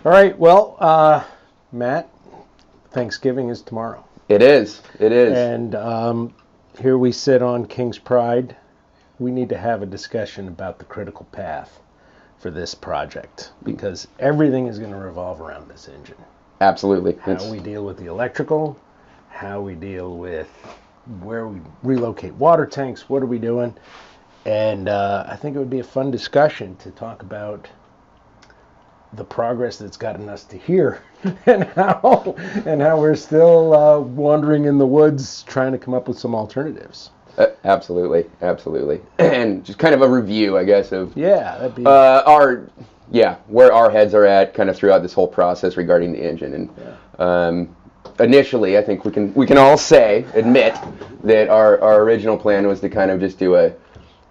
All right, well, Matt, Thanksgiving is tomorrow. It is. It is. And here we sit on King's Pride. We need to have a discussion about the critical path for this project because everything is going to revolve around this engine. Absolutely. How we deal with the electrical, how we deal with where we relocate water tanks, what are we doing? And I think it would be a fun discussion to talk about the progress that's gotten us to here and how we're still wandering in the woods trying to come up with some alternatives. Absolutely. And just kind of a review, I guess, of that'd be where our heads are at kind of throughout this whole process regarding the engine. And initially, I think we can all admit that our original plan was to kind of just do a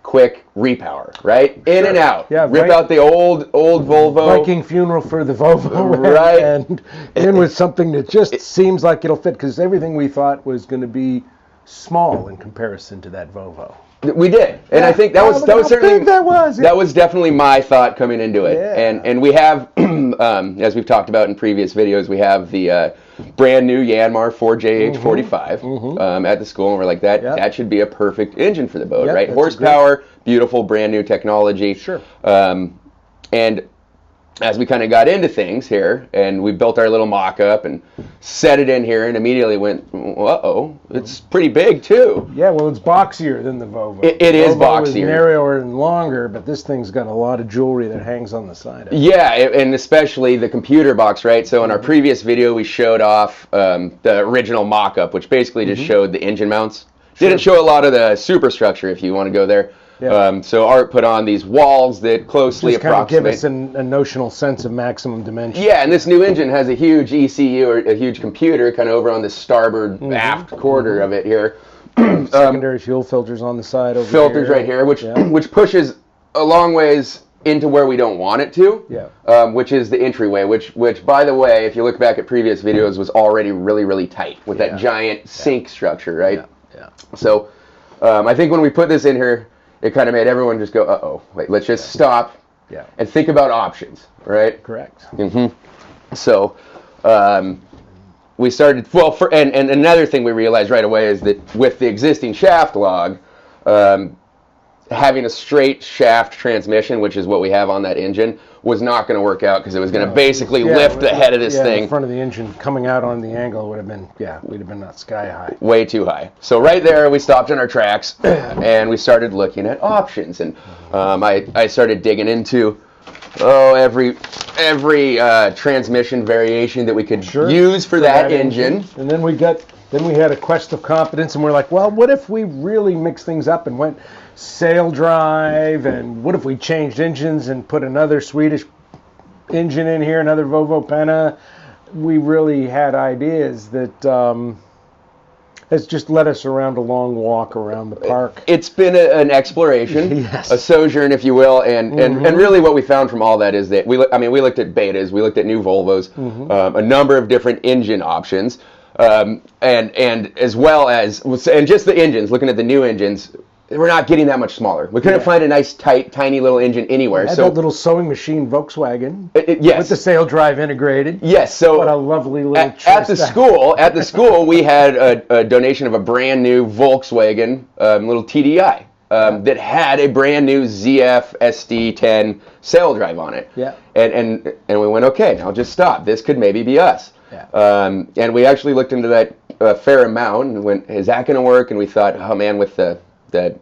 quick repower, right? In and out. Yeah, Rip out the old Volvo. Viking funeral for the Volvo. Right. And in with something that just seems like it'll fit because everything we thought was going to be small in comparison to that Volvo. We did, and I think that was certainly that was definitely my thought coming into it. Yeah. And we have, as we've talked about in previous videos, we have the brand new Yanmar 4JH45 at the school, and we're like that should be a perfect engine for the boat, right? Horsepower, beautiful, brand new technology. Sure. And as we kind of got into things here, and we built our little mock-up and set it in here, and immediately went, uh-oh, it's pretty big too. Yeah, well, it's boxier than the Volvo. It is Volvo boxier. Is narrower and longer, but this thing's got a lot of jewelry that hangs on the side of it. Yeah, and especially the computer box, right? So in our previous video, we showed off the original mock-up, which basically just showed the engine mounts. Sure. Didn't show a lot of the superstructure, if you want to go there. Yeah. So Art put on these walls that closely just kind of approximate. give us a notional sense of maximum dimension. Yeah, and this new engine has a huge ECU, or a huge computer, kind of over on the starboard aft quarter of it here. Secondary fuel filters on the side over filters here. right here, which pushes a long ways into where we don't want it to. Yeah. Which is the entryway, which by the way, if you look back at previous videos, was already really, really tight with that giant sink structure, right? Yeah. So I think when we put this in here, it kind of made everyone just go, uh-oh, wait, let's just stop and think about options, right? Correct. So we started, and another thing we realized right away is that with the existing shaft log, having a straight shaft transmission, which is what we have on that engine, was not going to work out because it was going to basically lift the head of this thing. The front of the engine coming out on the angle would have been, we'd have been not sky high. Way too high. So right there, we stopped in our tracks and we started looking at options. And I started digging into every transmission variation that we could use for that engine. And then we had a quest of confidence, and we're like, well, what if we really mix things up and went sail drive, and what if we changed engines and put another Swedish engine in here, another Volvo Penta? We really had ideas that has just led us around a long walk around the park. It's been an exploration, a sojourn, if you will, and really what we found from all that is that we looked at betas, we looked at new Volvos, a number of different engine options, and as well as just the engines. Looking at the new engines, we're not getting that much smaller. We couldn't find a nice, tight, tiny little engine anywhere. So that little sewing machine Volkswagen, yes, with the sail drive integrated. Yes, so what a lovely little at the school we had a donation of a brand new Volkswagen little TDI that had a brand new ZF SD10 sail drive on it. Yeah, and we went, okay, now just stop. This could maybe be us. Yeah. And we actually looked into that a fair amount and went, is that going to work? And we thought, oh man, with that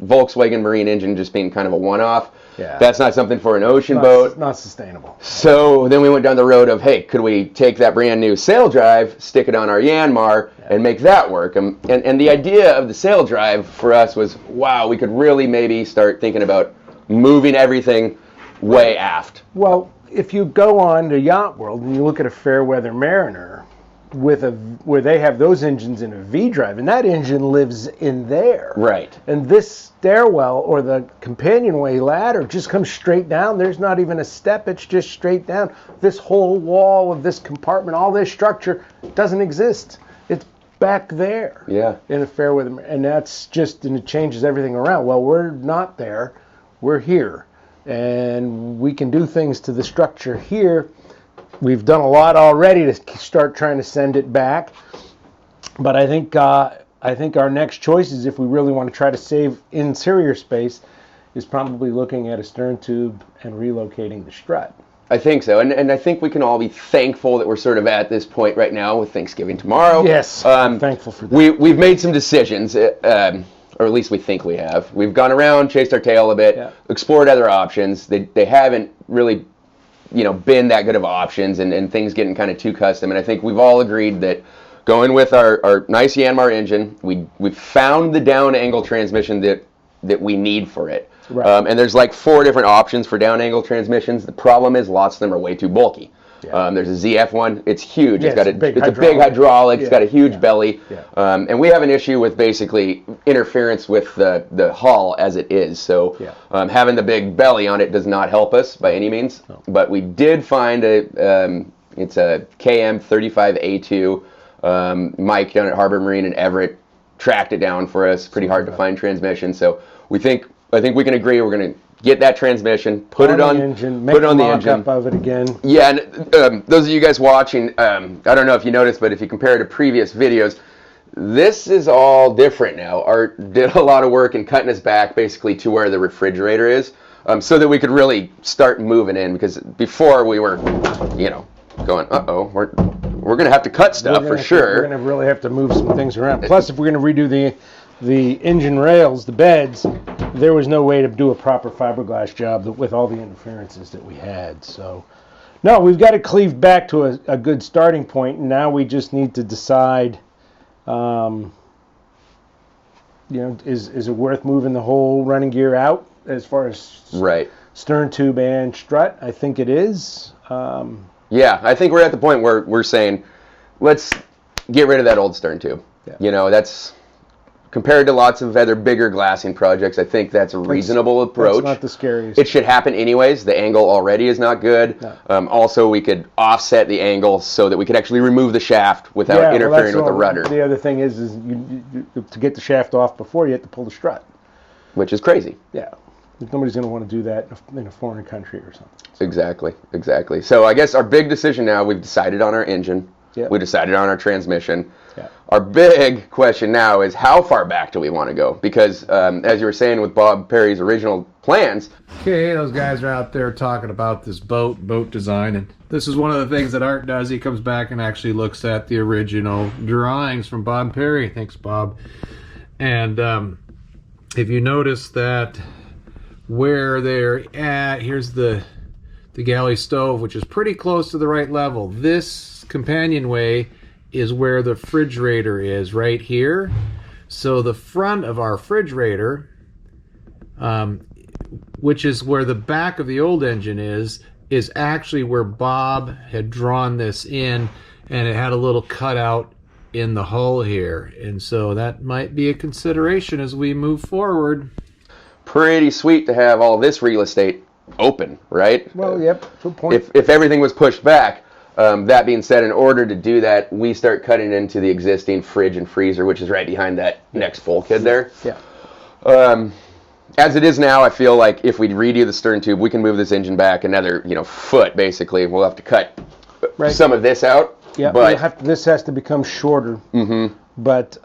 Volkswagen Marine engine just being kind of a one-off, that's not something for an ocean boat. Not sustainable. So then we went down the road of, hey, could we take that brand new sail drive, stick it on our Yanmar, and make that work? And the idea of the sail drive for us was, wow, we could really maybe start thinking about moving everything way aft. Well, if you go on to Yacht World and you look at a Fairweather Mariner where they have those engines in a V drive, and that engine lives in there. Right. And this stairwell or the companionway ladder just comes straight down. There's not even a step. It's just straight down. This whole wall of this compartment, all this structure doesn't exist. It's back there. Yeah. In a Fairweather, and and it changes everything around. Well, we're not there. We're here. And we can do things to the structure here we've done a lot already to start trying to send it back. But I think our next choice is, if we really want to try to save interior space, is probably looking at a stern tube and relocating the strut. I think so, and I think we can all be thankful that we're sort of at this point right now with Thanksgiving tomorrow. Yes, I'm thankful for that. We've made some decisions, or at least we think we have. We've gone around, chased our tail a bit, explored other options. They haven't really, been that good of options, and things getting kind of too custom. And I think we've all agreed that going with our nice Yanmar engine, we've found the down angle transmission that we need for it. Right. And there's like 4 different options for down angle transmissions. The problem is lots of them are way too bulky. Yeah. There's a ZF one. It's huge. Yeah, it's a big hydraulic. It's got a huge belly. Yeah. And we have an issue with basically interference with the hull as it is. So having the big belly on it does not help us by any means. No. But we did find it's a KM35A2. Mike down at Harbor Marine in Everett tracked it down for us. Pretty hard to find transmission. So I think we can agree we're going to get that transmission, put it on the engine, make a mock-up of it again. Yeah, and those of you guys watching, I don't know if you noticed, but if you compare it to previous videos, this is all different now. Art did a lot of work in cutting us back basically to where the refrigerator is, so that we could really start moving in, because before we were, going, we're going to have to cut stuff for sure. We're going to really have to move some things around. Plus, if we're going to redo the engine rails, the beds, there was no way to do a proper fiberglass job with all the interferences that we had. So, no, we've got to cleave back to a good starting point. And now we just need to decide, is it worth moving the whole running gear out as far as stern tube and strut? I think it is. Yeah, I think we're at the point where we're saying, let's get rid of that old stern tube. Yeah. That's... Compared to lots of other bigger glassing projects, I think that's a reasonable approach. That's not the scariest. It should happen anyways. The angle already is not good. No. Also, we could offset the angle so that we could actually remove the shaft without interfering with the rudder. The other thing is you, to get the shaft off before, you have to pull the strut. Which is crazy. Yeah. Nobody's going to want to do that in a foreign country or something. So. Exactly. So I guess our big decision now, we've decided on our engine. Yep. We decided on our transmission. Yeah. Our big question now is, how far back do we want to go? Because as you were saying with Bob Perry's original plans. Okay, those guys are out there talking about this boat design, and this is one of the things that Art does. He comes back and actually looks at the original drawings from Bob Perry. Thanks, Bob. And if you notice that where they're at, here's the galley stove, which is pretty close to the right level. This companionway is where the refrigerator is, right here. So the front of our refrigerator, which is where the back of the old engine is actually where Bob had drawn this in, and it had a little cutout in the hull here. And so that might be a consideration as we move forward. Pretty sweet to have all this real estate open, right? Well, yep, good point. If everything was pushed back. That being said, in order to do that, we start cutting into the existing fridge and freezer, which is right behind that next bulkhead there. Yeah. As it is now, I feel like if we redo the stern tube, we can move this engine back another, foot, basically. We'll have to cut some of this out. Yeah, but this has to become shorter. Mm-hmm. But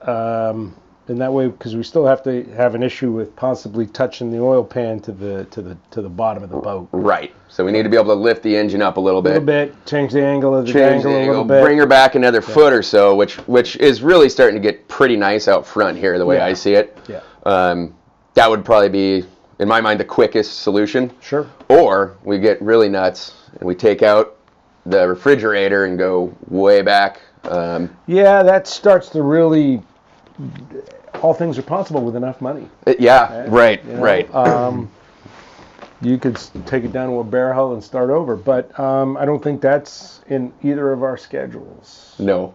in that way, because we still have to have an issue with possibly touching the oil pan to the bottom of the boat. Right. So we need to be able to lift the engine up a little bit. Change the angle of the angle a little bit. Bring her back another foot or so, which is really starting to get pretty nice out front here, the way I see it. Yeah. That would probably be, in my mind, the quickest solution. Sure. Or we get really nuts and we take out the refrigerator and go way back. That starts to really... All things are possible with enough money. Right. You could take it down to a bare hull and start over, but I don't think that's in either of our schedules. No.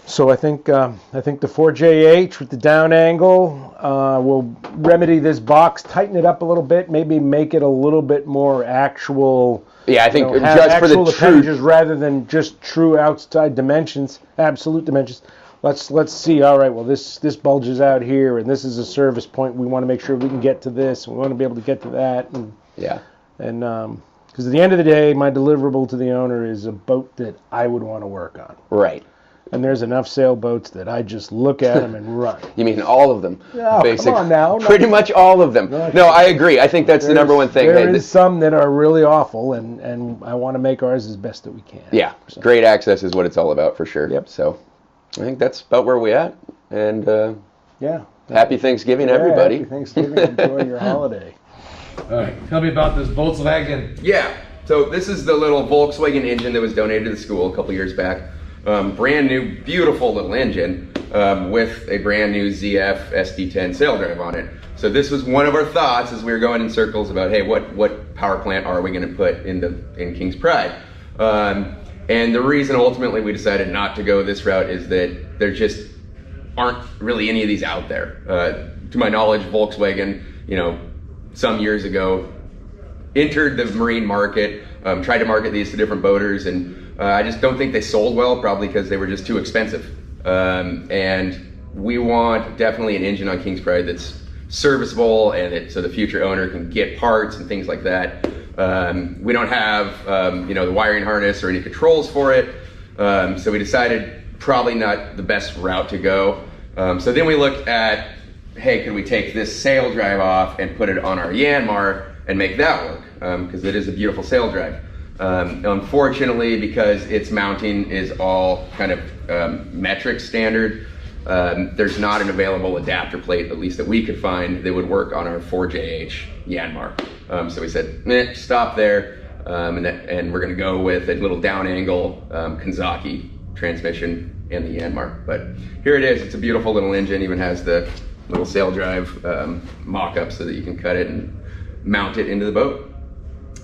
So I think the 4JH with the down angle will remedy this box, tighten it up a little bit, maybe make it a little bit more actual. Yeah, I think just for the appendages rather than just true outside dimensions, absolute dimensions. Let's see. All right. Well, this bulges out here, and this is a service point. We want to make sure we can get to this. We want to be able to get to that, and because Because at the end of the day, my deliverable to the owner is a boat that I would want to work on. Right. And there's enough sailboats that I just look at them and run. You mean all of them? Oh, come on now. Pretty much all of them. No, I agree. I think that's the number one thing. There is some that are really awful, and I want to make ours as best that we can. Yeah, so. Great access is what it's all about for sure. Yep. So I think that's about where we're at. And yeah. Happy Thanksgiving, everybody. Happy Thanksgiving. Enjoy your holiday. All right, tell me about this Volkswagen. Yeah, so this is the little Volkswagen engine that was donated to the school a couple years back. Brand new, beautiful little engine with a brand new ZF SD10 sail drive on it. So this was one of our thoughts as we were going in circles about, hey, what power plant are we going to put in King's Pride? And the reason ultimately we decided not to go this route is that there just aren't really any of these out there. To my knowledge, Volkswagen, some years ago entered the marine market, tried to market these to different boaters, and I just don't think they sold well, probably because they were just too expensive. And we want definitely an engine on King's Pride that's serviceable and so the future owner can get parts and things like that. We don't have the wiring harness or any controls for it, so we decided probably not the best route to go. So then we looked at, hey, could we take this sail drive off and put it on our Yanmar and make that work? Because it is a beautiful sail drive. Unfortunately, because its mounting is all kind of metric standard, there's not an available adapter plate, at least that we could find, that would work on our 4JH Yanmar. So we said, stop there, and we're going to go with a little down angle Kanzaki transmission in the Yanmar. But here it is. It's a beautiful little engine. Even has the little sail drive mock-up so that you can cut it and mount it into the boat.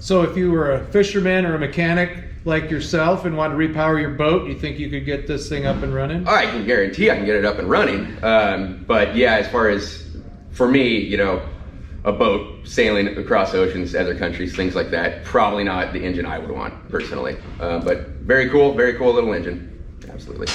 So if you were a fisherman or a mechanic like yourself and wanted to repower your boat, you think you could get this thing up and running? I can guarantee I can get it up and running. But yeah, as far as for me, a boat sailing across oceans, other countries, things like that, probably not the engine I would want personally. But very cool little engine. Absolutely.